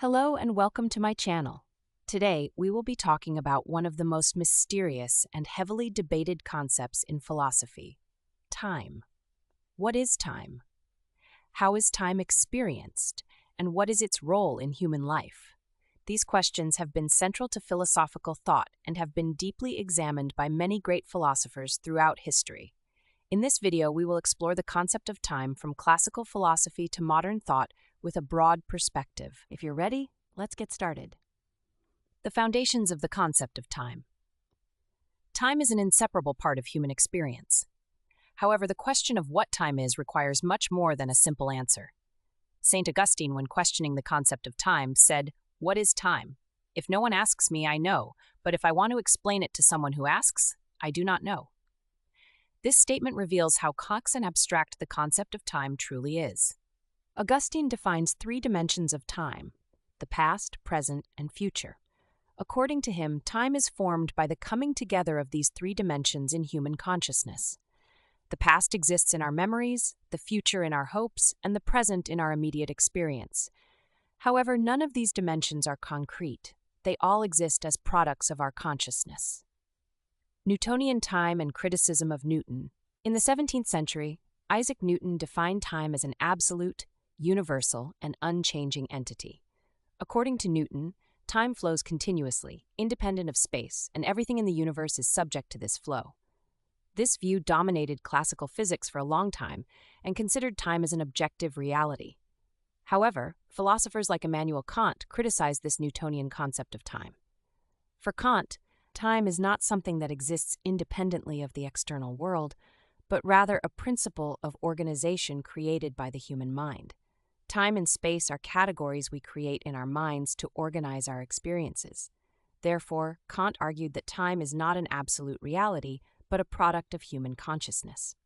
Hello and welcome to my channel. Today, we will be talking about one of the most mysterious and heavily debated concepts in philosophy: time. What is time? How is time experienced? And what is its role in human life? These questions have been central to philosophical thought and have been deeply examined by many great philosophers throughout history. In this video, we will explore the concept of time from classical philosophy to modern thought with a broad perspective. If you're ready, let's get started. The foundations of the concept of time. Time is an inseparable part of human experience. However, the question of what time is requires much more than a simple answer. St. Augustine, when questioning the concept of time, said, "What is time? If no one asks me, I know, but if I want to explain it to someone who asks, I do not know." This statement reveals how complex and abstract the concept of time truly is. Augustine defines three dimensions of time: the past, present, and future. According to him, time is formed by the coming together of these three dimensions in human consciousness. The past exists in our memories, the future in our hopes, and the present in our immediate experience. However, none of these dimensions are concrete. They all exist as products of our consciousness. Newtonian time and criticism of Newton. In the 17th century, Isaac Newton defined time as an absolute, universal, and unchanging entity. According to Newton, time flows continuously, independent of space, and everything in the universe is subject to this flow. This view dominated classical physics for a long time and considered time as an objective reality. However, philosophers like Immanuel Kant criticized this Newtonian concept of time. For Kant, time is not something that exists independently of the external world, but rather a principle of organization created by the human mind. Time and space are categories we create in our minds to organize our experiences. Therefore, Kant argued that time is not an absolute reality, but a product of human consciousness.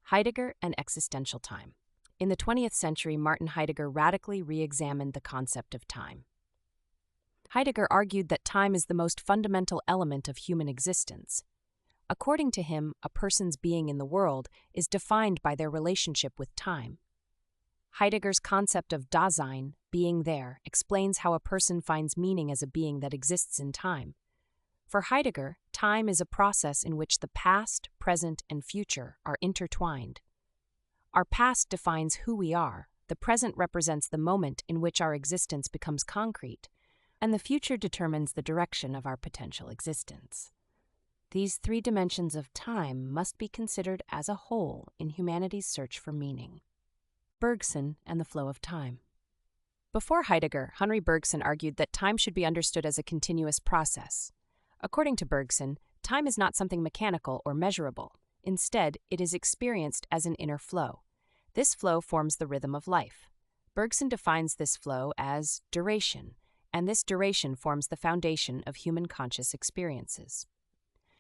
Heidegger and existential time. In the 20th century, Martin Heidegger radically re-examined the concept of time. Heidegger argued that time is the most fundamental element of human existence. According to him, a person's being in the world is defined by their relationship with time. Heidegger's concept of Dasein, being there, explains how a person finds meaning as a being that exists in time. For Heidegger, time is a process in which the past, present, and future are intertwined. Our past defines who we are, the present represents the moment in which our existence becomes concrete, and the future determines the direction of our potential existence. These three dimensions of time must be considered as a whole in humanity's search for meaning. Bergson and the flow of time. Before Heidegger, Henry Bergson argued that time should be understood as a continuous process. According to Bergson, time is not something mechanical or measurable. Instead, it is experienced as an inner flow. This flow forms the rhythm of life. Bergson defines this flow as duration, and this duration forms the foundation of human conscious experiences.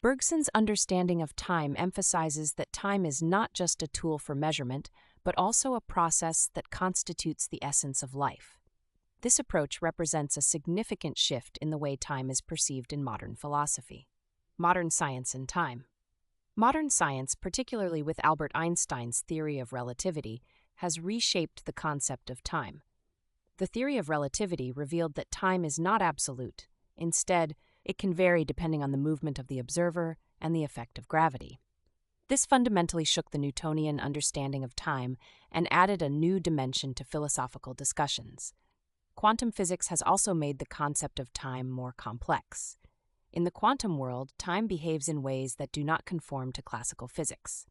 Bergson's understanding of time emphasizes that time is not just a tool for measurement, but also a process that constitutes the essence of life. This approach represents a significant shift in the way time is perceived in modern philosophy. Modern science and time. Modern science, particularly with Albert Einstein's theory of relativity, has reshaped the concept of time. The theory of relativity revealed that time is not absolute. Instead, it can vary depending on the movement of the observer and the effect of gravity. This fundamentally shook the Newtonian understanding of time and added a new dimension to philosophical discussions. Quantum physics has also made the concept of time more complex. In the quantum world, time behaves in ways that do not conform to classical physics.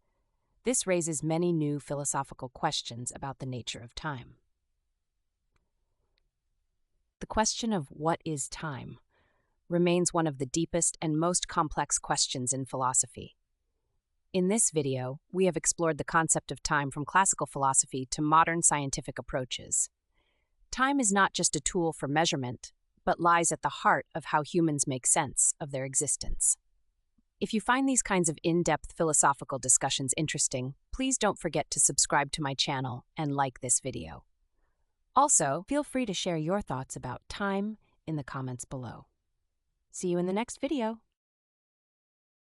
This raises many new philosophical questions about the nature of time. The question of what is time remains one of the deepest and most complex questions in philosophy. In this video, we have explored the concept of time from classical philosophy to modern scientific approaches. Time is not just a tool for measurement, but lies at the heart of how humans make sense of their existence. If you find these kinds of in-depth philosophical discussions interesting, please don't forget to subscribe to my channel and like this video. Also, feel free to share your thoughts about time in the comments below. See you in the next video.